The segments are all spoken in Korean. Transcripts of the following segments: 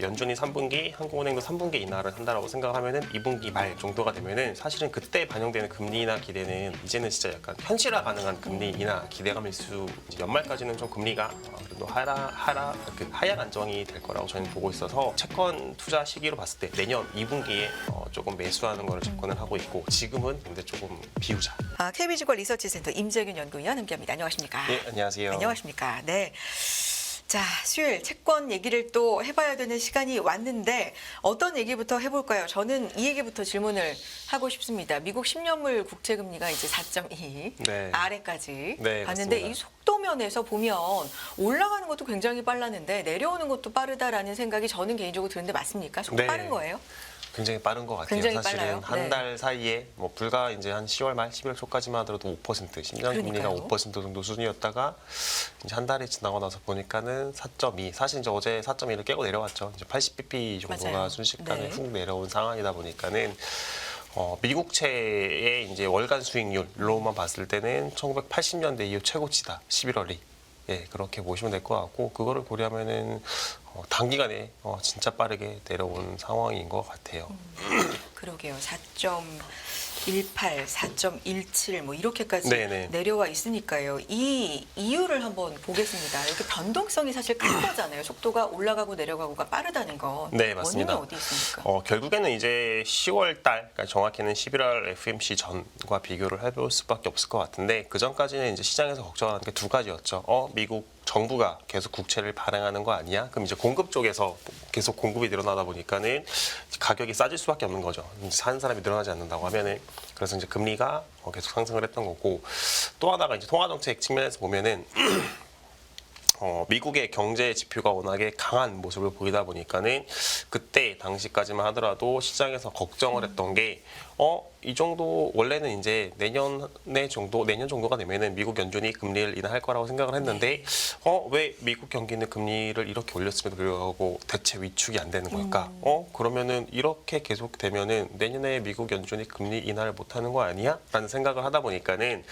연준이 3분기, 한국은행도 3분기 인하를 한다라고 생각하면은 2분기 말 정도가 되면은 사실은 그때 반영되는 금리 인하 기대는 이제는 진짜 약간 현실화 가능한 금리 인하 기대감일 수, 이제 연말까지는 좀 금리가 그래도 하향 안정이 될 거라고 저는 보고 있어서 채권 투자 시기로 봤을 때 내년 2분기에 조금 매수하는 거를 접근을 하고 있고, 지금은 근데 조금 비우자. KB증권 리서치센터 임재균 연구위원 함께합니다. 안녕하십니까? 네, 안녕하세요. 안녕하십니까? 네. 자, 수요일 채권 얘기를 또 해봐야 되는 시간이 왔는데 어떤 얘기부터 해볼까요? 저는 이 얘기부터 질문을 하고 싶습니다. 미국 10년물 국채금리가 이제 4.2 네. 아래까지 네, 갔는데 맞습니다. 이 속도면에서 보면 올라가는 것도 굉장히 빨랐는데 내려오는 것도 빠르다라는 생각이 저는 개인적으로 드는데 맞습니까? 속도 네. 빠른 거예요? 굉장히 빠른 것 같아요. 굉장히 사실은 빨라요? 한 네. 달 사이에 뭐 불과 이제 한 10월 말 11월 초까지만 하더라도 5%, 10년 금리가 그러니까요. 5% 정도 수준이었다가 이제 한 달이 지나고 나서 보니까는 4.2. 사실 이제 어제 4.2를 깨고 내려왔죠. 이제 80bp 정도가 맞아요. 순식간에 네. 훅 내려온 상황이다 보니까는 미국채의 이제 월간 수익률로만 봤을 때는 1980년대 이후 최고치다. 11월이. 예, 그렇게 보시면 될 것 같고, 그거를 고려하면은 단기간에 진짜 빠르게 내려온 상황인 것 같아요. 그러게요. 4.18, 4.17 뭐 이렇게까지 네네. 내려와 있으니까요. 이 이유를 한번 보겠습니다. 이렇게 변동성이 사실 큰 거잖아요. 속도가 올라가고 내려가고가 빠르다는 건. 네, 맞습니다. 원인은 어디 있습니까? 결국에는 이제 10월 달, 그러니까 정확히는 11월 FMC 전과 비교를 해볼 수밖에 없을 것 같은데, 그 전까지는 이제 시장에서 걱정하는 게 두 가지였죠. 미국 정부가 계속 국채를 발행하는 거 아니야? 그럼 이제 공급 쪽에서 계속 공급이 늘어나다 보니까는 가격이 싸질 수밖에 없는 거죠. 이제 사는 사람이 늘어나지 않는다고 하면은. 그래서 이제 금리가 계속 상승을 했던 거고, 또 하나가 이제 통화정책 측면에서 보면은 미국의 경제 지표가 워낙에 강한 모습을 보이다 보니까는 그때 당시까지만 하더라도 시장에서 걱정을 했던 게 이 정도 원래는 이제 내년 정도가 되면은 미국 연준이 금리를 인하할 거라고 생각을 했는데 왜 미국 경기는 금리를 이렇게 올렸음에도 불구하고 대체 위축이 안 되는 걸까? 그러면은 이렇게 계속 되면은 내년에 미국 연준이 금리 인하를 못 하는 거 아니야? 라는 생각을 하다 보니까는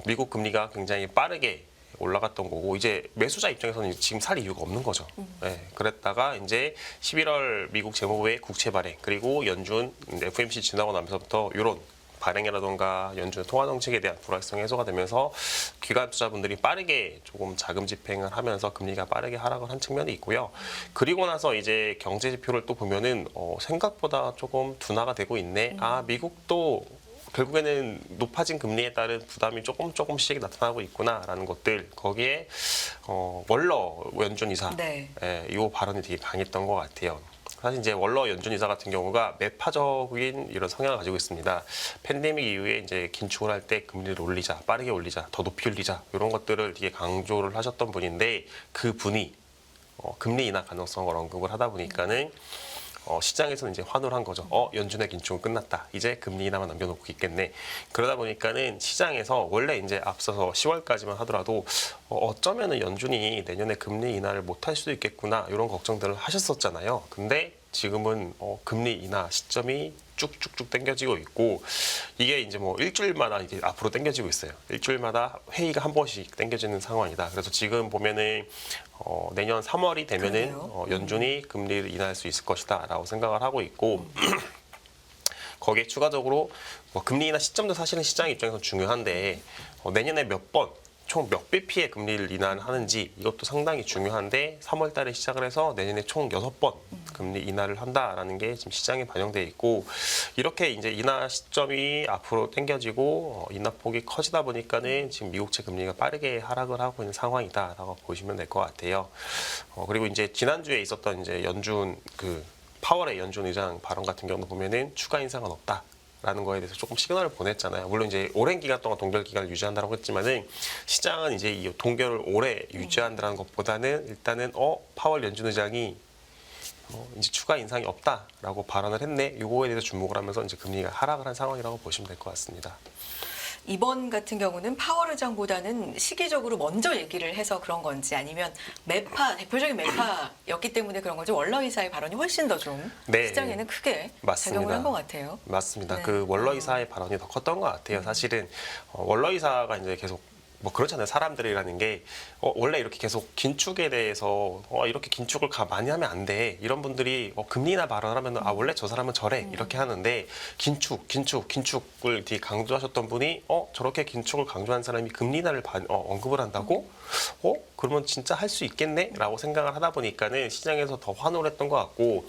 미국 금리가 굉장히 빠르게 올라갔던 거고, 이제 매수자 입장에서는 지금 살 이유가 없는 거죠. 네, 그랬다가 이제 11월 미국 재무부의 국채 발행, 그리고 연준 FOMC 지나고 나면서부터 이런 발행이라던가 연준 통화 정책에 대한 불확실성 해소가 되면서 기관 투자분들이 빠르게 조금 자금 집행을 하면서 금리가 빠르게 하락을 한 측면이 있고요. 그리고 나서 이제 경제 지표를 또 보면은 생각보다 조금 둔화가 되고 있네. 미국도 결국에는 높아진 금리에 따른 부담이 조금씩 나타나고 있구나라는 것들, 거기에 월러 연준 이사 네. 이 발언이 되게 강했던 것 같아요. 사실 이제 월러 연준 이사 같은 경우가 매파적인 이런 성향을 가지고 있습니다. 팬데믹 이후에 이제 긴축을 할 때 금리를 올리자, 빠르게 올리자, 더 높이 올리자, 이런 것들을 되게 강조를 하셨던 분인데, 그 분이 금리 인하 가능성을 언급을 하다 보니까는 시장에서는 이제 환호를 한 거죠. 연준의 긴축은 끝났다. 이제 금리 인하만 남겨놓고 있겠네. 그러다 보니까는 시장에서 원래 이제 앞서서 10월까지만 하더라도 어쩌면은 연준이 내년에 금리 인하를 못할 수도 있겠구나, 이런 걱정들을 하셨었잖아요. 근데 지금은 금리 인하 시점이 쭉쭉쭉 당겨지고 있고, 이게 이제 뭐 일주일마다 이게 앞으로 당겨지고 있어요. 일주일마다 회의가 한 번씩 당겨지는 상황이다. 그래서 지금 보면은 내년 3월이 되면은 연준이 금리를 인하할 수 있을 것이다라고 생각을 하고 있고, 거기에 추가적으로 금리 인하 시점도 사실은 시장 입장에서 중요한데 내년에 총 몇 bp의 금리를 인하하는지 이것도 상당히 중요한데, 3월 달에 시작을 해서 내년에 총 6번 금리 인하를 한다라는 게 지금 시장에 반영돼 있고, 이렇게 이제 인하 시점이 앞으로 당겨지고 인하폭이 커지다 보니까는 지금 미국채 금리가 빠르게 하락을 하고 있는 상황이다라고 보시면 될 것 같아요. 그리고 이제 지난주에 있었던 이제 연준 파월의 연준 의장 발언 같은 경우도 보면은 추가 인상은 없다. 라는 거에 대해서 조금 시그널을 보냈잖아요. 물론 이제 오랜 기간 동안 동결 기간을 유지한다고 했지만은 시장은 이제 이 동결을 오래 유지한다는 것보다는 일단은 파월 연준 의장이 이제 추가 인상이 없다라고 발언을 했네. 이거에 대해서 주목을 하면서 이제 금리가 하락을 한 상황이라고 보시면 될 것 같습니다. 이번 같은 경우는 파월 의장보다는 시기적으로 먼저 얘기를 해서 그런 건지, 아니면 대표적인 매파였기 때문에 그런 건지, 월러 이사의 발언이 훨씬 더 좀 시장에는 크게 작용을 한 것 같아요. 맞습니다. 네. 그 월러 이사의 발언이 더 컸던 것 같아요. 사실은 월러 이사가 이제 계속 뭐 그렇잖아요. 사람들이라는 게 원래 이렇게 계속 긴축에 대해서 이렇게 긴축을 많이 하면 안 돼. 이런 분들이 금리 인하 발언을 하면 원래 저 사람은 저래 이렇게 하는데 긴축을 되게 강조하셨던 분이 저렇게 긴축을 강조한 사람이 금리 인하를 언급을 한다고? 그러면 진짜 할 수 있겠네?라고 생각을 하다 보니까는 시장에서 더 환호를 했던 것 같고.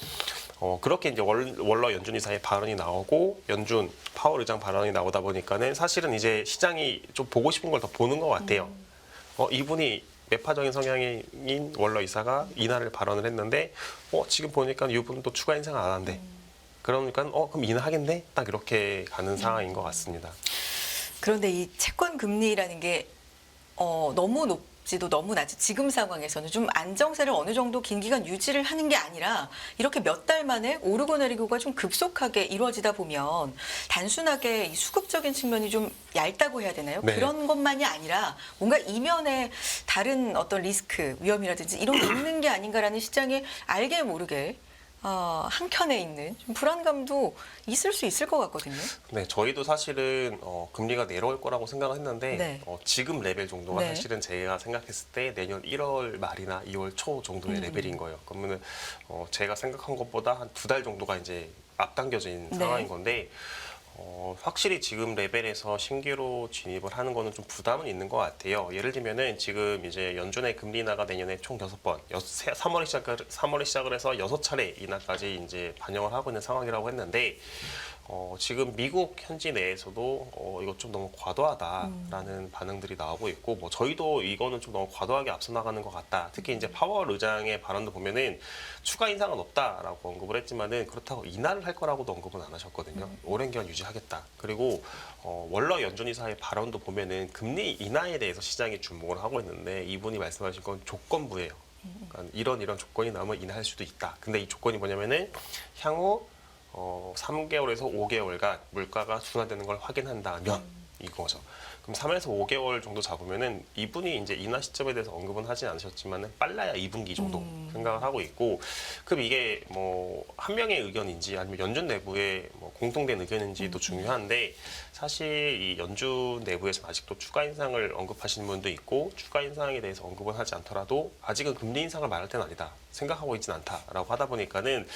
그렇게 이제 월러 연준 이사의 발언이 나오고 연준 파월 의장 발언이 나오다 보니까는 사실은 이제 시장이 좀 보고 싶은 걸 더 보는 것 같아요. 이분이 매파적인 성향인 월러 이사가 인하를 발언을 했는데 지금 보니까 이분은 또 추가 인상 안 한대. 그러니까 그럼 인하하겠네? 딱 이렇게 가는 상황인 것 같습니다. 그런데 이 채권 금리라는 게 너무 높지도 너무 낮지 지금 상황에서는 좀 안정세를 어느 정도 긴 기간 유지를 하는 게 아니라 이렇게 몇 달 만에 오르고 내리고가 좀 급속하게 이루어지다 보면 단순하게 이 수급적인 측면이 좀 얇다고 해야 되나요? 네. 그런 것만이 아니라 뭔가 이면에 다른 어떤 리스크, 위험이라든지 이런 게 있는 게 아닌가라는 시장에 알게 모르게 한켠에 있는 좀 불안감도 있을 수 있을 것 같거든요. 네, 저희도 사실은 금리가 내려올 거라고 생각을 했는데 네. 지금 레벨 정도가 네. 사실은 제가 생각했을 때 내년 1월 말이나 2월 초 정도의 레벨인 거예요. 그러면은 제가 생각한 것보다 한 2달 정도가 이제 앞당겨진 네. 상황인 건데 확실히 지금 레벨에서 신규로 진입을 하는 거는 좀 부담은 있는 것 같아요. 예를 들면은 지금 이제 연준의 금리 인하가 내년에 총 6번, 3월에 시작을 해서 6차례 인하까지 이제 반영을 하고 있는 상황이라고 했는데 지금 미국 현지 내에서도 이거 좀 너무 과도하다라는 반응들이 나오고 있고 뭐 저희도 이거는 좀 너무 과도하게 앞서 나가는 것 같다. 특히 이제 파월 의장의 발언도 보면은 추가 인상은 없다라고 언급을 했지만은 그렇다고 인하를 할 거라고도 언급은 안 하셨거든요. 오랜 기간 유지하겠다. 그리고 월러 연준 이사의 발언도 보면은 금리 인하에 대해서 시장이 주목을 하고 있는데 이분이 말씀하신 건 조건부예요. 그러니까 이런 조건이 나오면 인하할 수도 있다. 근데 이 조건이 뭐냐면은 향후 3개월에서 5개월간 물가가 둔화되는 걸 확인한다면 이거죠. 그럼 3에서 5개월 정도 잡으면은 이분이 이제 인하 시점에 대해서 언급은 하진 않으셨지만은 빨라야 2분기 정도 생각을 하고 있고, 그럼 이게 뭐 한 명의 의견인지 아니면 연준 내부의 뭐 공통된 의견인지도 중요한데 사실 이 연준 내부에서 아직도 추가 인상을 언급하시는 분도 있고 추가 인상에 대해서 언급은 하지 않더라도 아직은 금리 인상을 말할 때는 아니다. 생각하고 있진 않다라고 하다 보니까는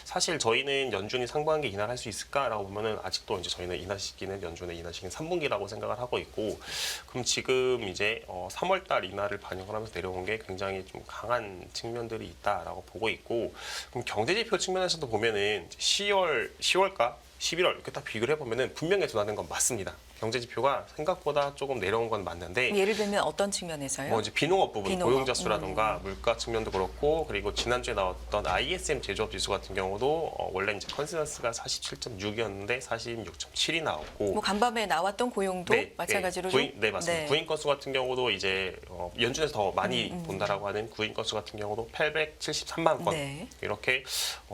사실 저희는 연준이 상반기 인하를 할 수 있을까라고 보면은 아직도 이제 저희는 인하 시기는 연준의 인하 시기는 3분기라고 생각을 하고 있고, 그럼 지금 이제 3월달 인하를 반영을 하면서 내려온 게 굉장히 좀 강한 측면들이 있다라고 보고 있고, 그럼 경제지표 측면에서도 보면은 10월과 11월 이렇게 딱 비교를 해보면은 분명히 둔화된 건 맞습니다. 경제지표가 생각보다 조금 내려온 건 맞는데 예를 들면 어떤 측면에서요? 뭐 이제 비농업 부분, 비농업. 고용자 수라던가 물가 측면도 그렇고, 그리고 지난주에 나왔던 ISM 제조업 지수 같은 경우도 원래 이제 컨센서스가 47.6이었는데 46.7이 나왔고, 뭐 간밤에 나왔던 고용도 마찬가지로 네, 맞습니다. 구인 건수 같은 경우도 이제 연준에서 더 많이 본다라고 하는 구인 건수 같은 경우도 873만 건. 네. 이렇게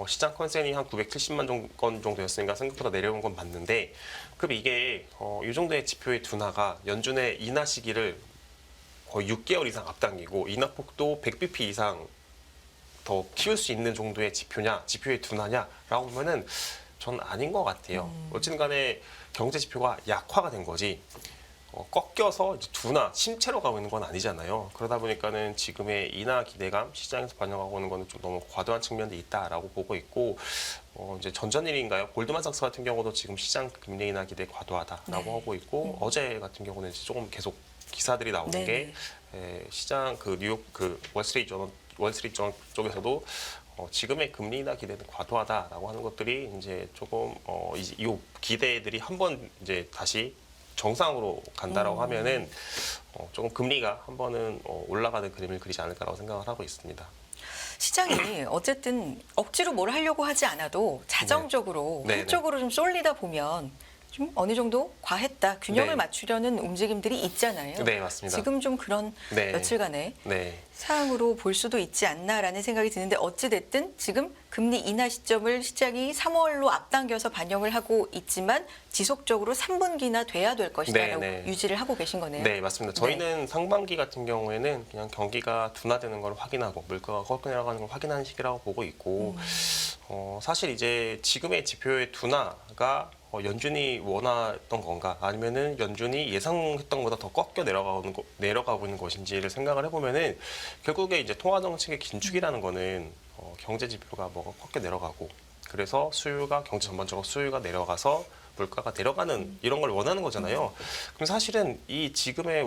시장 컨센이 한 970만 건 정도였으니까 생각보다 내려온 건 맞는데, 그럼 이게 이 정도의 지표의 둔화가 연준의 인하 시기를 거의 6개월 이상 앞당기고 인하폭도 100bp 이상 더 키울 수 있는 정도의 지표의 둔화냐라고 보면은 전 아닌 것 같아요. 어쨌든 간에 경제 지표가 약화가 된 거지 꺾여서 이제 둔화, 침체로 가고 있는 건 아니잖아요. 그러다 보니까는 지금의 인하 기대감 시장에서 반영하고 있는 거는 좀 너무 과도한 측면도 있다라고 보고 있고, 이제 전전일인가요? 골드만삭스 같은 경우도 지금 시장 금리 인하 기대 과도하다라고 하고 있고, 어제 같은 경우는 이제 조금 계속 기사들이 나오는 게 시장 그 뉴욕 그 월스트리트 쪽에서도 지금의 금리 인하 기대는 과도하다라고 하는 것들이 이제 조금 이 기대들이 한번 이제 다시 정상으로 간다라고 하면은 조금 금리가 한 번은 올라가는 그림을 그리지 않을까라고 생각을 하고 있습니다. 시장이 어쨌든 억지로 뭘 하려고 하지 않아도 자정적으로 한쪽으로 좀 쏠리다 보면 좀 어느 정도 과했다, 균형을 맞추려는 움직임들이 있잖아요. 네, 맞습니다. 지금 좀 그런 며칠간의 사항으로 볼 수도 있지 않나라는 생각이 드는데, 어찌됐든 지금 금리 인하 시점을 시장이 3월로 앞당겨서 반영을 하고 있지만 지속적으로 3분기나 돼야 될 것이다라고 유지를 하고 계신 거네요. 네, 맞습니다. 저희는 상반기 같은 경우에는 그냥 경기가 둔화되는 걸 확인하고 물가가 꺾여 나가는 걸 확인하는 시기라고 보고 있고, 사실 이제 지금의 지표의 둔화가 연준이 원했던 건가 아니면은 연준이 예상했던 것보다 더 꺾여 내려가고 있는 것인지를 생각을 해보면은 결국에 이제 통화 정책의 긴축이라는 거는 경제 지표가 뭐가 꺾여 내려가고 그래서 수요가 경제 전반적으로 수요가 내려가서 물가가 내려가는 이런 걸 원하는 거잖아요. 그럼 사실은 이 지금의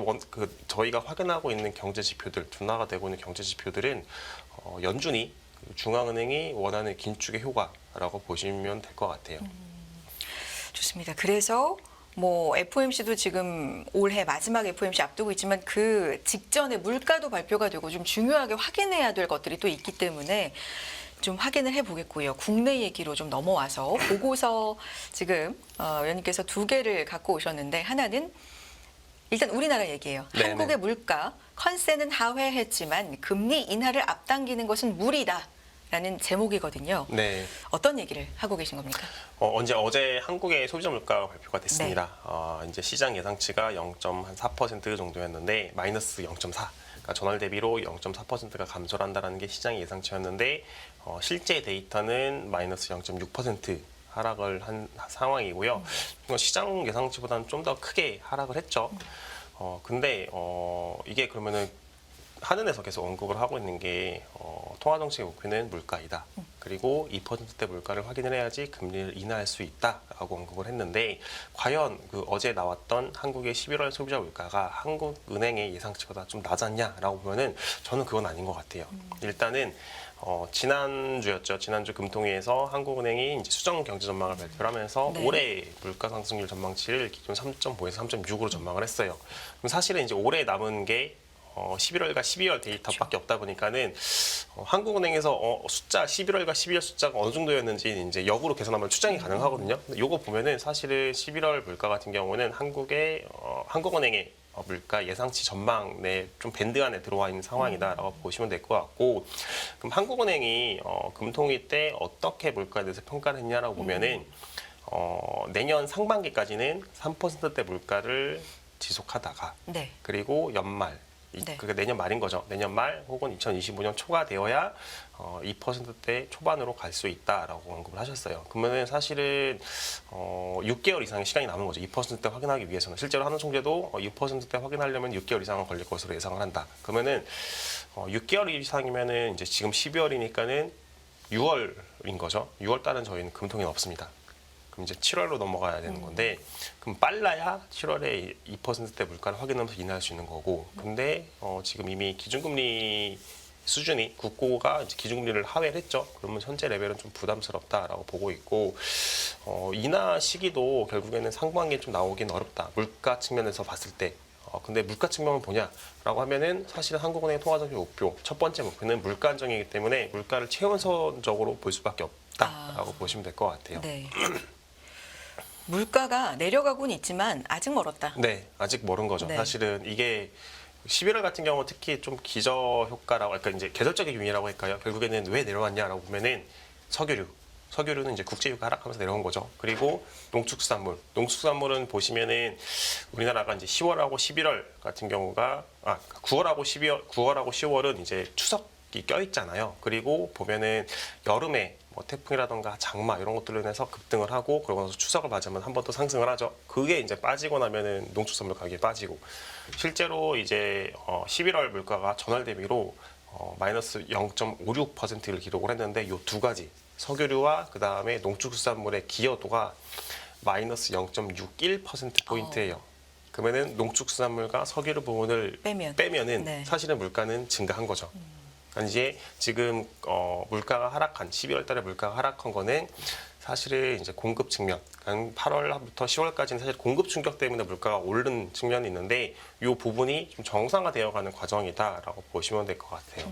저희가 확인하고 있는 경제 지표들, 둔화가 되고 있는 경제 지표들은 연준이 중앙은행이 원하는 긴축의 효과라고 보시면 될 것 같아요. 좋습니다. 그래서 뭐 FOMC도 지금 올해 마지막 FOMC 앞두고 있지만 그 직전에 물가도 발표가 되고 좀 중요하게 확인해야 될 것들이 또 있기 때문에 좀 확인을 해보겠고요. 국내 얘기로 좀 넘어와서 보고서 지금 의원님께서 2개를 갖고 오셨는데 하나는 일단 우리나라 얘기예요. 네네. 한국의 물가 컨센은 하회했지만 금리 인하를 앞당기는 것은 무리다. 라는 제목이거든요. 네. 어떤 얘기를 하고 계신 겁니까? 어제 한국의 소비자 물가가 발표가 됐습니다. 이제 시장 예상치가 0.4% 정도였는데 마이너스 0.4. 그러니까 전월 대비로 0.4%가 감소를 한다는 게 시장 예상치였는데 실제 데이터는 마이너스 0.6% 하락을 한 상황이고요. 시장 예상치보다는 좀 더 크게 하락을 했죠. 근데 이게 그러면은 한은에서 계속 언급을 하고 있는 게 통화 정책의 목표는 물가이다. 그리고 2%대 물가를 확인을 해야지 금리를 인하할 수 있다라고 언급을 했는데 과연 그 어제 나왔던 한국의 11월 소비자 물가가 한국은행의 예상치보다 좀 낮았냐라고 보면은 저는 그건 아닌 것 같아요. 일단은 지난주였죠. 지난주 금통위에서 한국은행이 이제 수정 경제 전망을 발표를 하면서 네. 올해 물가 상승률 전망치를 기존 3.5에서 3.6으로 전망을 했어요. 그럼 사실은 이제 올해 남은 게 11월과 12월 데이터밖에 없다 보니까는 한국은행에서 숫자 11월과 12월 숫자가 어느 정도였는지 이제 역으로 계산하면 추정이 가능하거든요. 근데 요거 보면은 사실은 11월 물가 같은 경우는 한국은행의 물가 예상치 전망 내 좀 밴드 안에 들어와 있는 상황이다라고 보시면 될 것 같고 그럼 한국은행이 금통위 때 어떻게 물가에 대해서 평가를 했냐라고 보면은 내년 상반기까지는 3%대 물가를 지속하다가 네. 그리고 연말 네. 그게 내년 말인 거죠. 내년 말 혹은 2025년 초가 되어야 2%대 초반으로 갈 수 있다라고 언급을 하셨어요. 그러면 사실은 6개월 이상의 시간이 남은 거죠. 2%대 확인하기 위해서는 실제로 한은 총재도 2%대 확인하려면 6개월 이상은 걸릴 것으로 예상을 한다. 그러면은 6개월 이상이면은 이제 지금 12월이니까는 6월인 거죠. 6월 달은 저희는 금통위는 없습니다. 그럼 이제 7월로 넘어가야 되는 건데 그럼 빨라야 7월에 2%대 물가를 확인하면서 인하할 수 있는 거고 근데 지금 이미 기준금리 수준이 국고가 이제 기준금리를 하회를 했죠. 그러면 현재 레벨은 좀 부담스럽다라고 보고 있고 인하 시기도 결국에는 상반기에 좀 나오긴 어렵다. 물가 측면에서 봤을 때 근데 물가 측면은 뭐냐라고 하면은 사실은 한국은행의 통화정책 목표 첫 번째 목표는 물가 안정이기 때문에 물가를 최우선적으로 볼 수밖에 없다라고 보시면 될 것 같아요. 네. 물가가 내려가고는 있지만 아직 멀었다. 네, 아직 멀은 거죠. 네. 사실은 이게 11월 같은 경우 특히 좀 기저 효과라고, 그러니까 이제 계절적인 요인이라고 할까요? 결국에는 왜 내려왔냐라고 보면은 석유류는 이제 국제유가 하락하면서 내려온 거죠. 그리고 농축산물은 보시면은 우리나라가 이제 10월하고 11월 같은 경우가 9월하고 10월은 이제 추석이 껴있잖아요. 그리고 보면은 여름에 뭐 태풍이라던가 장마 이런 것들로 인해서 급등을 하고 그러고 나서 추석을 맞으면 한 번 또 상승을 하죠. 그게 이제 빠지고 나면은 농축산물 가격이 빠지고 실제로 이제 11월 물가가 전월 대비로 마이너스 0.56%를 기록을 했는데 이 두 가지 석유류와 그 다음에 농축수산물의 기여도가 마이너스 0.61%포인트예요. 그러면은 농축수산물과 석유류 부분을 빼면은 네. 사실은 사실은 물가는 증가한 거죠. 그러니까 이제 지금 물가가 하락한 12월 달에 물가가 하락한 거는 사실은 이제 공급 측면, 그러니까 8월부터 10월까지는 사실 공급 충격 때문에 물가가 오른 측면이 있는데 이 부분이 좀 정상화되어가는 과정이다라고 보시면 될 것 같아요.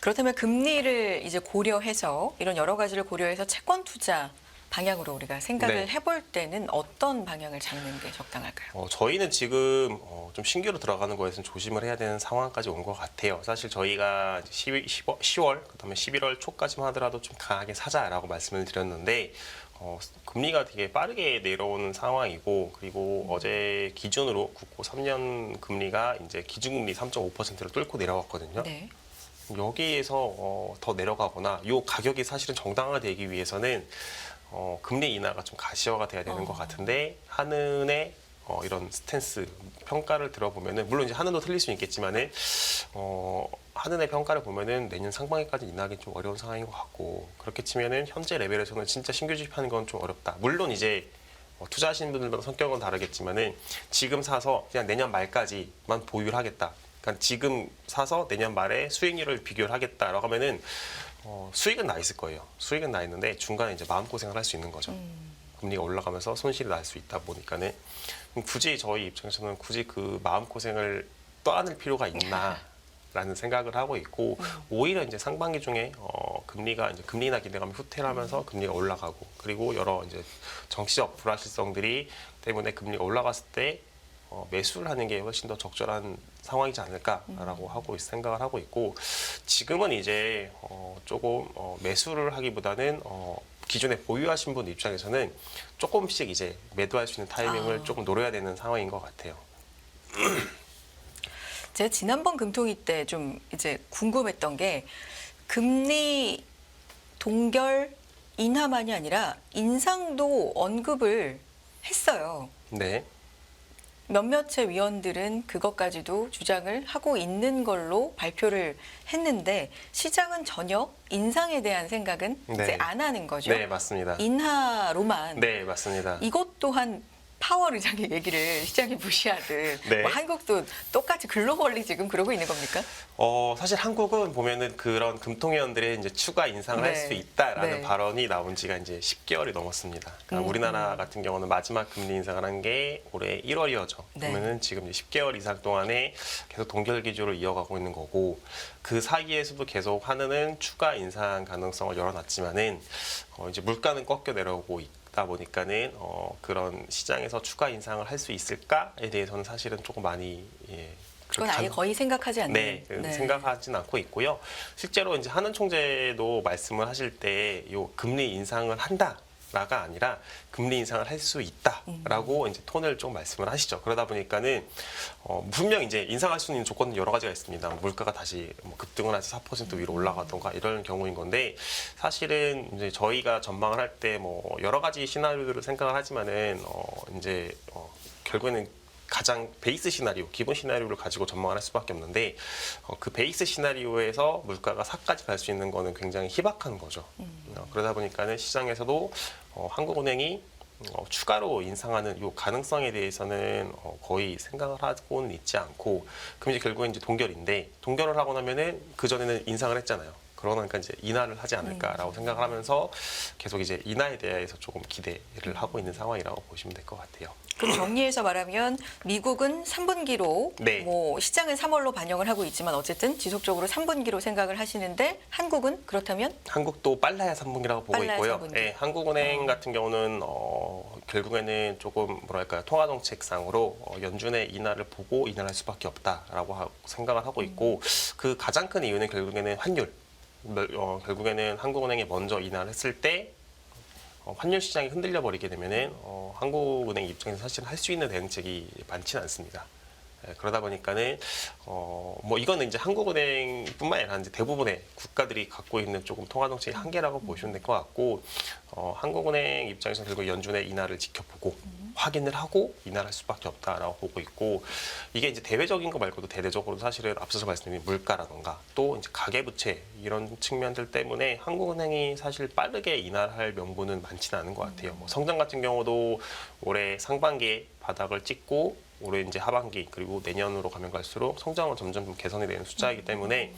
그렇다면 금리를 이제 고려해서 이런 여러 가지를 고려해서 채권 투자 방향으로 우리가 생각을 네. 해볼 때는 어떤 방향을 잡는 게 적당할까요? 저희는 지금 좀 신규로 들어가는 거에서는 조심을 해야 되는 상황까지 온 것 같아요. 사실 저희가 10월, 그다음에 11월 초까지만 하더라도 좀 강하게 사자라고 말씀을 드렸는데 금리가 되게 빠르게 내려오는 상황이고 그리고 어제 기준으로 국고 3년 금리가 이제 기준금리 3.5%를 뚫고 내려왔거든요. 네. 여기에서 더 내려가거나 이 가격이 사실은 정당화되기 위해서는 금리 인하가 좀 가시화가 돼야 되는 것 같은데 한은의 이런 스탠스 평가를 들어보면은 물론 이제 한은도 틀릴 수 있겠지만은 한은의 평가를 보면은 내년 상반기까지 인하하기 좀 어려운 상황인 것 같고 그렇게 치면은 현재 레벨에서는 진짜 신규 주식하는 건 좀 어렵다. 물론 이제 투자하시는 분들마다 성격은 다르겠지만은 지금 사서 그냥 내년 말까지만 보유를 하겠다. 그러니까 지금 사서 내년 말에 수익률을 비교를 하겠다라고 하면은 수익은 나 있을 거예요. 수익은 나 있는데 중간에 이제 마음고생을 할 수 있는 거죠. 금리가 올라가면서 손실이 날 수 있다 보니까는 굳이 저희 입장에서는 굳이 그 마음고생을 떠안을 필요가 있나 라는 생각을 하고 있고 오히려 이제 상반기 중에 금리가 이제 금리 인하 기대감이 후퇴를 하면서 금리가 올라가고 그리고 여러 이제 정치적 불확실성들이 때문에 금리가 올라갔을 때 매수를 하는 게 훨씬 더 적절한 상황이지 않을까라고 하고 생각을 하고 있고 지금은 이제 조금 매수를 하기보다는 기존에 보유하신 분 입장에서는 조금씩 이제 매도할 수 있는 타이밍을 조금 노려야 되는 상황인 것 같아요. 제가 지난번 금통위 때 좀 이제 궁금했던 게 금리 동결 인하만이 아니라 인상도 언급을 했어요. 네. 몇몇의 위원들은 그것까지도 주장을 하고 있는 걸로 발표를 했는데 시장은 전혀 인상에 대한 생각은 네. 이제 안 하는 거죠. 네, 맞습니다. 인하로만. 네, 맞습니다. 이것 또한 파월 의장의 얘기를 시장이 무시하듯 네. 뭐 한국도 똑같이 글로벌리 지금 그러고 있는 겁니까? 사실 한국은 보면은 그런 금통위원들의 이제 추가 인상을 할 수 네. 있다라는 네. 발언이 나온 지가 이제 10개월이 넘었습니다. 그러니까 우리나라 같은 경우는 마지막 금리 인상을 한 게 올해 1월이었죠. 네. 그러면은 지금 이제 10개월 이상 동안에 계속 동결 기조를 이어가고 있는 거고 그 사이에서도 계속 한은은 추가 인상 가능성을 열어놨지만은 이제 물가는 꺾여 내려오고 있다 보니까는 그런 시장에서 추가 인상을 할 수 있을까에 대해서는 사실은 조금 많이 그건 아예 거의 생각하지 않는. 네, 생각하진 않고 있고요. 실제로 이제 한은 총재도 말씀을 하실 때 요 금리 인상을 한다라가 아니라 금리 인상을 할 수 있다라고 이제 톤을 좀 말씀을 하시죠. 그러다 보니까는 분명 이제 인상할 수 있는 조건은 여러 가지가 있습니다. 물가가 다시 급등을 해서 4% 위로 올라가던가 이런 경우인 건데 사실은 이제 저희가 전망을 할 때 뭐 여러 가지 시나리오들을 생각을 하지만은 이제 결국에는 가장 베이스 시나리오, 기본 시나리오를 가지고 전망을 할 수밖에 없는데 그 베이스 시나리오에서 물가가 4까지 갈 수 있는 거는 굉장히 희박한 거죠. 그러다 보니까는 시장에서도 한국은행이 추가로 인상하는 요 가능성에 대해서는 거의 생각을 하고는 있지 않고 그럼 이제 결국엔 이제 동결인데 동결을 하고 나면은 그 전에는 인상을 했잖아요. 그러니까 이제 인하를 하지 않을까라고 생각을 하면서 계속 이제 인하에 대해서 조금 기대를 하고 있는 상황이라고 보시면 될 것 같아요. 그럼 정리해서 말하면 미국은 3분기로 네. 뭐 시장은 3월로 반영을 하고 있지만 어쨌든 지속적으로 3분기로 생각을 하시는데 한국은 그렇다면 한국도 빨라야 3분기라고 보고 빨라야 있고요. 3분기. 네, 한국은행 같은 경우는 결국에는 조금 뭐랄까요 통화정책상으로 연준의 인하를 보고 인하를 할 수밖에 없다라고 생각을 하고 있고 그 가장 큰 이유는 결국에는 환율. 결국에는 한국은행이 먼저 인하를 했을 때 환율 시장이 흔들려 버리게 되면은 한국은행 입장에서 사실 할 수 있는 대응책이 많지는 않습니다. 그러다 보니까는 뭐 이거는 이제 한국은행뿐만 아니라 이제 대부분의 국가들이 갖고 있는 조금 통화 정책의 한계라고 보시면 될 것 같고 한국은행 입장에서는 결국 연준의 인하를 지켜보고 확인을 하고 인하를 할 수밖에 없다라고 보고 있고 이게 이제 대외적인 거 말고도 대대적으로 사실은 앞서서 말씀드린 물가라던가 또 이제 가계부채 이런 측면들 때문에 한국은행이 사실 빠르게 인하를 할 명분은 많지는 않은 것 같아요. 뭐 성장 같은 경우도 올해 상반기에 바닥을 찍고 올해 이제 하반기 그리고 내년으로 가면 갈수록 성장은 점점 개선이 되는 숫자이기 때문에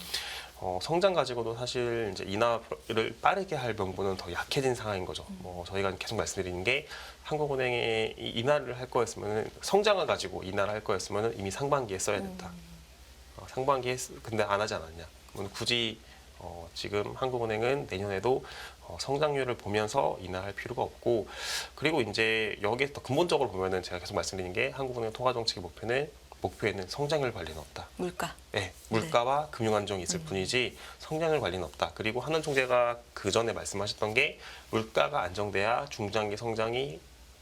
성장 가지고도 사실 이제 인하를 빠르게 할 명분은 더 약해진 상황인 거죠. 뭐 저희가 계속 말씀드리는 게 한국은행에 인하를 할 거였으면 성장을 가지고 인하를 할 거였으면 이미 상반기에 써야 된다. 상반기에 근데 안 하지 않았냐? 그러면 굳이 지금 한국은행은 내년에도 성장률을 보면서 인하할 필요가 없고 그리고 이제 여기에 더 근본적으로 보면은 제가 계속 말씀드린 게 한국은행 통화 정책의 목표에는 성장률 관리는 없다. 물가. 네, 물가와 금융 안정이 있을 뿐이지 성장률 관리는 없다. 그리고 한은 총재가 그 전에 말씀하셨던 게 물가가 안정돼야 중장기 성장이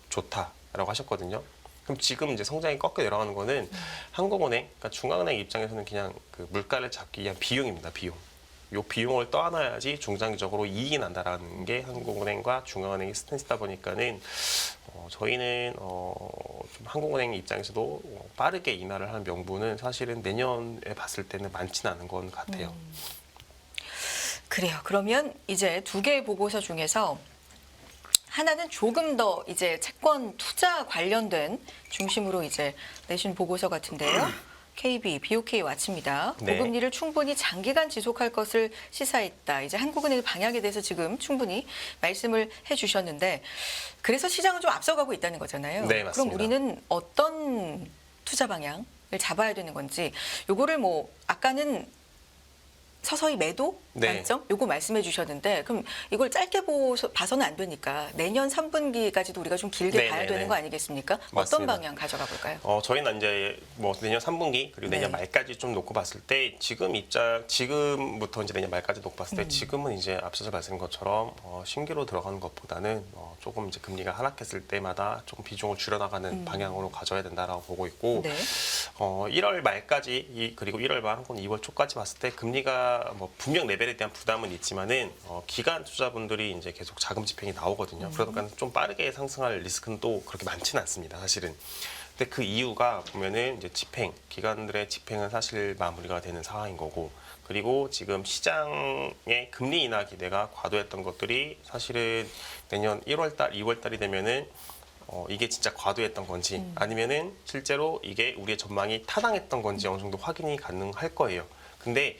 좋다라고 하셨거든요. 그럼 지금 이제 성장이 꺾여 내려가는 거는 한국은행, 그러니까 중앙은행 입장에서는 그냥 그 물가를 잡기 위한 비용입니다. 비용. 요 비용을 떠안아야지 중장기적으로 이익이 난다라는 게 한국은행과 중앙은행의 스탠스다 보니까는 저희는 좀 한국은행 입장에서도 빠르게 인하를 하는 명분은 사실은 내년에 봤을 때는 많지는 않은 건 같아요. 그래요. 그러면 이제 두 개의 보고서 중에서 하나는 조금 더 이제 채권 투자 관련된 중심으로 이제 내신 보고서 같은데요. KB, BOK 와치입니다. 네. 고금리를 충분히 장기간 지속할 것을 시사했다. 이제 한국은행의 방향에 대해서 지금 충분히 말씀을 해주셨는데 그래서 시장은 좀 앞서가고 있다는 거잖아요. 네, 맞습니다. 그럼 우리는 어떤 투자 방향을 잡아야 되는 건지 요거를 뭐 아까는 서서히 매도 네. 관점 요거 말씀해 주셨는데 그럼 이걸 짧게 봐서는 안 되니까 내년 3분기까지도 우리가 좀 길게 네, 봐야 네, 되는 네. 거 아니겠습니까? 어떤 맞습니다. 방향 가져가 볼까요? 저희는 이제 뭐 내년 3분기 그리고 내년 네. 말까지 좀 놓고 봤을 때 지금부터 이제 내년 말까지 놓고 봤을 때 지금은 이제 앞서서 말씀드린 것처럼 신규로 들어가는 것보다는 조금 이제 금리가 하락했을 때마다 조금 비중을 줄여나가는 방향으로 가져야 된다라고 보고 있고 네. 1월 말까지 그리고 1월 말 혹은 2월 초까지 봤을 때 금리가 뭐 분명 레벨에 대한 부담은 있지만은 기간 투자분들이 이제 계속 자금 집행이 나오거든요. 그러니까 좀 빠르게 상승할 리스크는 또 그렇게 많지는 않습니다. 사실은. 근데 그 이유가 보면은 이제 기관들의 집행은 사실 마무리가 되는 상황인 거고, 그리고 지금 시장의 금리 인하 기대가 과도했던 것들이 사실은 내년 1월 달, 2월 달이 되면은 이게 진짜 과도했던 건지 아니면은 실제로 이게 우리의 전망이 타당했던 건지 어느 정도 확인이 가능할 거예요. 근데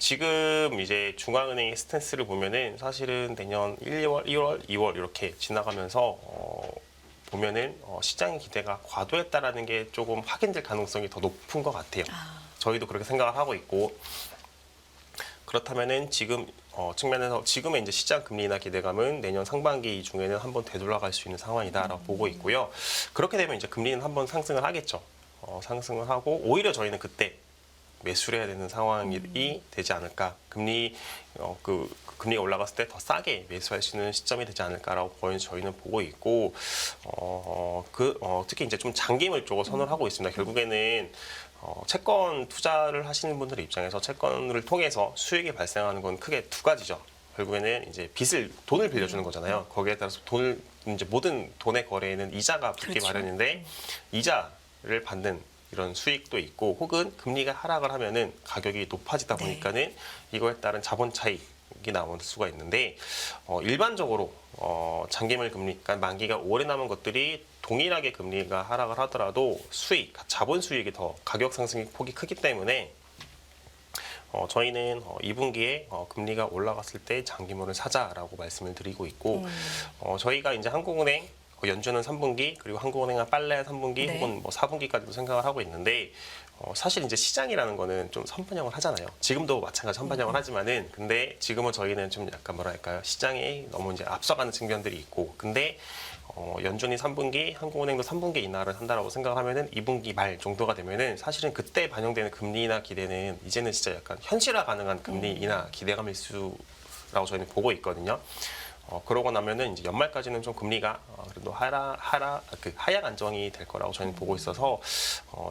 지금 이제 중앙은행의 스탠스를 보면은 사실은 내년 1월, 2월, 2월 이렇게 지나가면서 보면은 시장의 기대가 과도했다라는 게 조금 확인될 가능성이 더 높은 것 같아요. 저희도 그렇게 생각을 하고 있고 그렇다면은 지금 측면에서 지금의 이제 시장 금리 인하 기대감은 내년 상반기 중에는 한번 되돌아갈 수 있는 상황이다라고 보고 있고요. 그렇게 되면 이제 금리는 한번 상승을 하겠죠. 상승을 하고 오히려 저희는 그때 매수를 해야 되는 상황이 되지 않을까. 금리가 올라갔을 때 더 싸게 매수할 수 있는 시점이 되지 않을까라고 저희는 보고 있고, 특히 이제 좀 장기물 쪽을 선호를 하고 있습니다. 결국에는 채권 투자를 하시는 분들의 입장에서 채권을 통해서 수익이 발생하는 건 크게 두 가지죠. 결국에는 이제 돈을 빌려주는 거잖아요. 거기에 따라서 이제 모든 돈의 거래에는 이자가 붙기 그렇죠. 마련인데 이자를 받는 이런 수익도 있고 혹은 금리가 하락을 하면은 가격이 높아지다 보니까는 이거에 따른 자본 차익이 나올 수가 있는데 일반적으로 장기물 금리, 그러니까 만기가 오래 남은 것들이 동일하게 금리가 하락을 하더라도 자본 수익이 더 가격 상승의 폭이 크기 때문에 저희는 2분기에 금리가 올라갔을 때 장기물을 사자라고 말씀을 드리고 있고 저희가 이제 한국은행 연준은 3분기 그리고 한국은행은 빨래 3분기 네. 혹은 뭐 4분기까지도 생각을 하고 있는데 사실 이제 시장이라는 거는 좀 선반영을 하잖아요. 지금도 마찬가지 선반영을 하지만은 근데 지금은 저희는 좀 약간 뭐랄까요 시장이 너무 이제 앞서가는 측면들이 있고 근데 연준이 3분기 한국은행도 3분기 인하를 한다라고 생각을 하면은 2분기 말 정도가 되면은 사실은 그때 반영되는 금리 인하 기대는 이제는 진짜 약간 현실화 가능한 금리 인하 기대감일 수라고 저희는 보고 있거든요. 그러고 나면은 이제 연말까지는 좀 금리가 그래도 하향 안정이 될 거라고 저희는 보고 있어서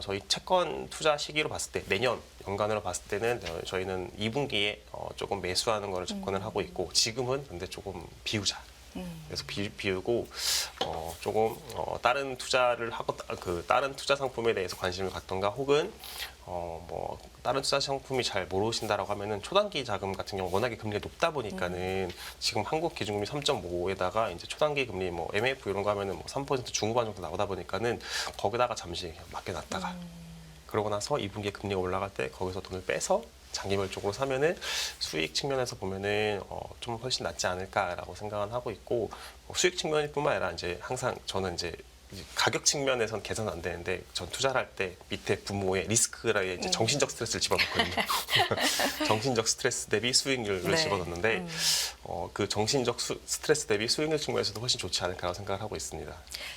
저희 채권 투자 시기로 봤을 때 내년 연간으로 봤을 때는 저희는 2분기에 조금 매수하는 거를 접근을 하고 있고 지금은 근데 조금 비우자. 그래서 비우고 조금 다른 투자를 하고 다른 투자 상품에 대해서 관심을 갖던가 혹은 뭐 다른 투자 상품이 잘 모르신다라고 하면은 초단기 자금 같은 경우 워낙에 금리가 높다 보니까는 지금 한국 기준금리 3.5에다가 이제 초단기 금리 뭐 MF 이런 거 하면은 뭐 3% 중후반 정도 나오다 보니까는 거기다가 잠시 그냥 맡겨놨다가 그러고 나서 2분기에 금리가 올라갈 때 거기서 돈을 빼서 장기물 쪽으로 사면은 수익 측면에서 보면은 좀 훨씬 낫지 않을까라고 생각은 하고 있고 수익 측면뿐만 아니라 이제 항상 저는 이제 가격 측면에선 개선 안 되는데 전 투자를 할 때 밑에 부모의 리스크라에 이제 정신적 스트레스를 집어넣거든요. 정신적 스트레스 대비 수익률을 네. 집어넣는데 그 정신적 스트레스 대비 수익률 측면에서도 훨씬 좋지 않을까라고 생각을 하고 있습니다.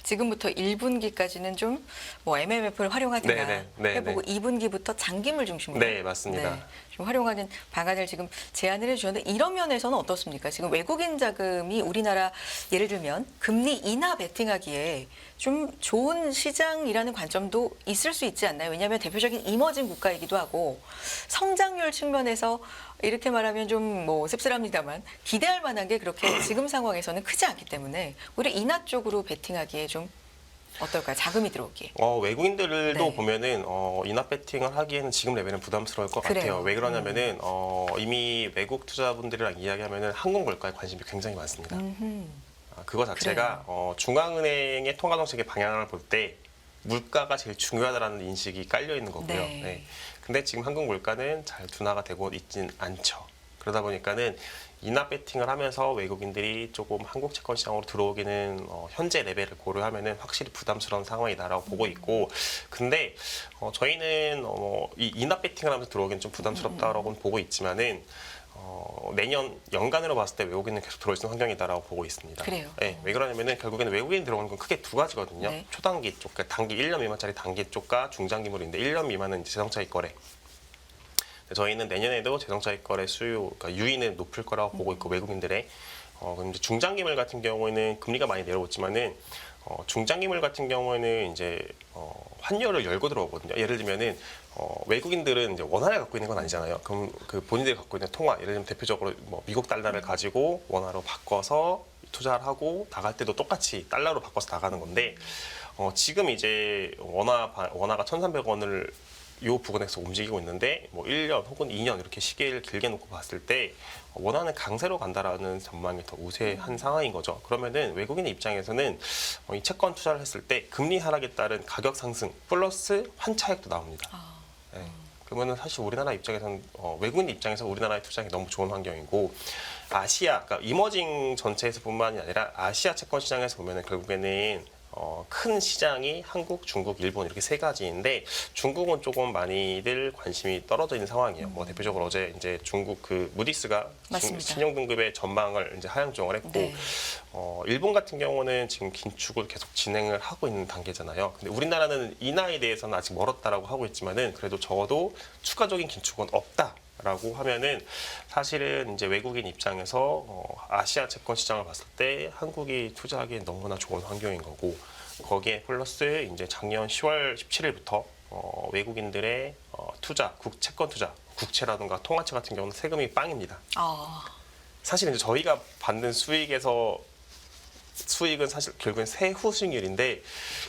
지금부터 1분기까지는 좀 뭐 MMF를 활용하거나 네, 해보고 네. 2분기부터 장기물 중심으로 네, 맞습니다. 좀 활용하는 방안을 지금 제안을 해주셨는데 이런 면에서는 어떻습니까? 지금 외국인 자금이 우리나라 예를 들면 금리 인하 베팅하기에 좀 좋은 시장이라는 관점도 있을 수 있지 않나요? 왜냐하면 대표적인 이머징 국가이기도 하고 성장률 측면에서 이렇게 말하면 좀 뭐 씁쓸합니다만 기대할 만한 게 그렇게 지금 상황에서는 크지 않기 때문에 오히려 인하 쪽으로 베팅하기에 좀 어떨까요? 자금이 들어오기에. 외국인들도 네. 보면은 인합 베팅을 하기에는 지금 레벨은 부담스러울 것 그래요. 같아요. 왜 그러냐면은 이미 외국 투자분들이랑 이야기하면은 한국 물가에 관심이 굉장히 많습니다. 그거 자체가 중앙은행의 통화 정책의 방향을 볼 때 물가가 제일 중요하다는 인식이 깔려 있는 거고요. 네. 네. 근데 지금 한국 물가는 잘 둔화가 되고 있진 않죠. 그러다 보니까는 인합 베팅을 하면서 외국인들이 조금 한국 채권 시장으로 들어오기는 현재 레벨을 고려하면은 확실히 부담스러운 상황이다라고 보고 있고, 근데 저희는 이 인합 베팅을 하면서 들어오기는 좀 부담스럽다라고 보고 있지만은 내년 연간으로 봤을 때 외국인은 계속 들어올 수 있는 환경이다라고 보고 있습니다. 그래요. 네, 왜 그러냐면은 결국에는 외국인 들어오는 건 크게 두 가지거든요. 네. 초단기 쪽, 그러니까 단기 1년 미만짜리 단기 쪽과 중장기물인데 1년 미만은 이제 자동차 입거래. 저희는 내년에도 자동차 입거래 수요, 그러니까 유인은 높을 거라고 보고 있고 외국인들의 근데 중장기물 같은 경우에는 금리가 많이 내려왔지만은 중장기물 같은 경우에는 이제 환율을 열고 들어오거든요. 예를 들면은 외국인들은 이제 원화를 갖고 있는 건 아니잖아요. 그럼 그 본인들이 갖고 있는 통화, 예를 들면 대표적으로 뭐 미국 달러를 가지고 원화로 바꿔서 투자를 하고 나갈 때도 똑같이 달러로 바꿔서 나가는 건데 지금 이제 원화가 1,300원을 요 부근에서 움직이고 있는데 뭐 1년 혹은 2년 이렇게 시기를 길게 놓고 봤을 때 원화는 강세로 간다라는 전망이 더 우세한 상황인 거죠. 그러면은 외국인의 입장에서는 이 채권 투자를 했을 때 금리 하락에 따른 가격 상승 플러스 환차익도 나옵니다. 네. 그러면은 사실 우리나라 입장에서는 외국인 입장에서 우리나라에 투자하기 너무 좋은 환경이고 아시아, 그러니까 이머징 전체에서뿐만이 아니라 아시아 채권 시장에서 보면은 결국에는 큰 시장이 한국, 중국, 일본 이렇게 세 가지인데 중국은 조금 많이들 관심이 떨어져 있는 상황이에요. 뭐 대표적으로 어제 이제 중국 그 무디스가 신용등급의 전망을 이제 하향 조정을 했고, 네. 일본 같은 경우는 지금 긴축을 계속 진행을 하고 있는 단계잖아요. 근데 우리나라는 인하에 대해서는 아직 멀었다라고 하고 있지만은 그래도 적어도 추가적인 긴축은 없다. 라고 하면은 사실은 이제 외국인 입장에서 아시아 채권 시장을 봤을 때 한국이 투자하기에 너무나 좋은 환경인 거고 거기에 플러스 이제 작년 10월 17일부터 외국인들의 투자, 채권 투자, 국채라든가 통화채 같은 경우는 세금이 빵입니다. 사실 이제 저희가 받는 수익은 사실 결국엔 세후 수익률인데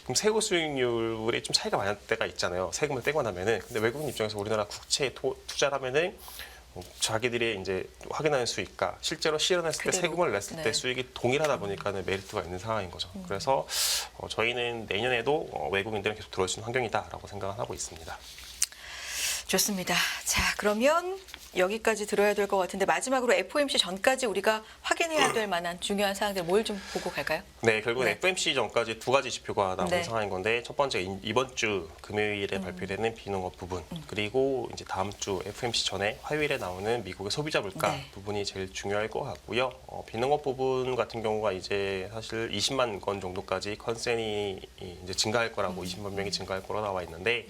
그럼 세후 수익률이 좀 차이가 많을 때가 있잖아요. 세금을 떼고 나면은. 근데 외국인 입장에서 우리나라 국채에 투자를 하면은 자기들이 이제 확인하는 수익과 실제로 실현했을 때 세금을 냈을 때 수익이 동일하다 보니까는 메리트가 있는 상황인 거죠. 그래서 저희는 내년에도 외국인들은 계속 들어올 수 있는 환경이다라고 생각을 하고 있습니다. 좋습니다. 자, 그러면 여기까지 들어야 될 것 같은데 마지막으로 FOMC 전까지 우리가 확인해야 될 만한 중요한 사항들 뭘 좀 보고 갈까요? 네, 결국은 FOMC 전까지 두 가지 지표가 나오는 네. 상황인 건데 첫 번째 이번 주 금요일에 발표되는 비농업 부분 그리고 이제 다음 주 FOMC 전에 화요일에 나오는 미국의 소비자 물가 네. 부분이 제일 중요할 것 같고요. 비농업 부분 같은 경우가 이제 사실 20만 건 정도까지 컨센이 이제 증가할 거라고 20만 명이 증가할 거로 나와 있는데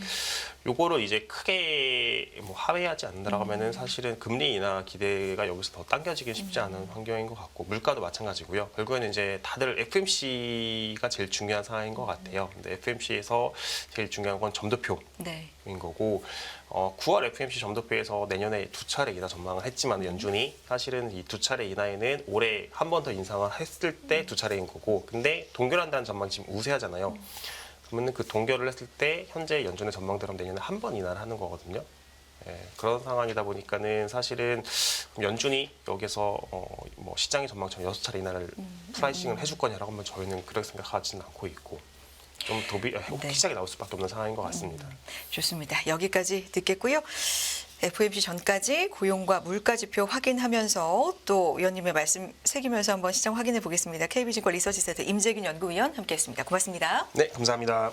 요거를 이제 크게 뭐 하회하지 않는다라고 하면은 사실은 금리 인하 기대가 여기서 더 당겨지기 쉽지 않은 환경인 것 같고 물가도 마찬가지고요. 결국에는 이제 다들 FOMC가 제일 중요한 상황인 것 같아요. 근데 FOMC에서 제일 중요한 건 점도표인 거고 9월 FOMC 점도표에서 내년에 두 차례 인하 전망을 했지만 연준이 사실은 이 두 차례 인하에는 올해 한 번 더 인상을 했을 때 두 차례인 거고 근데 동결한다는 전망이 지금 우세하잖아요. 그러면 그 동결을 했을 때 현재 연준의 전망대로 내년에 한 번 인하를 하는 거거든요. 예, 그런 상황이다 보니까는 사실은 연준이 여기서 뭐 시장의 전망처럼 6차례 인하를 프라이싱을 해줄 거냐라고 하면 저희는 그렇게 생각하지는 않고 있고 좀 호기심이 나올 수밖에 없는 상황인 것 같습니다. 좋습니다. 여기까지 듣겠고요. FOMC 전까지 고용과 물가 지표 확인하면서 또 위원님의 말씀 새기면서 한번 시장 확인해 보겠습니다. KB증권 리서치센터 임재균 연구위원 함께했습니다. 고맙습니다. 네, 감사합니다.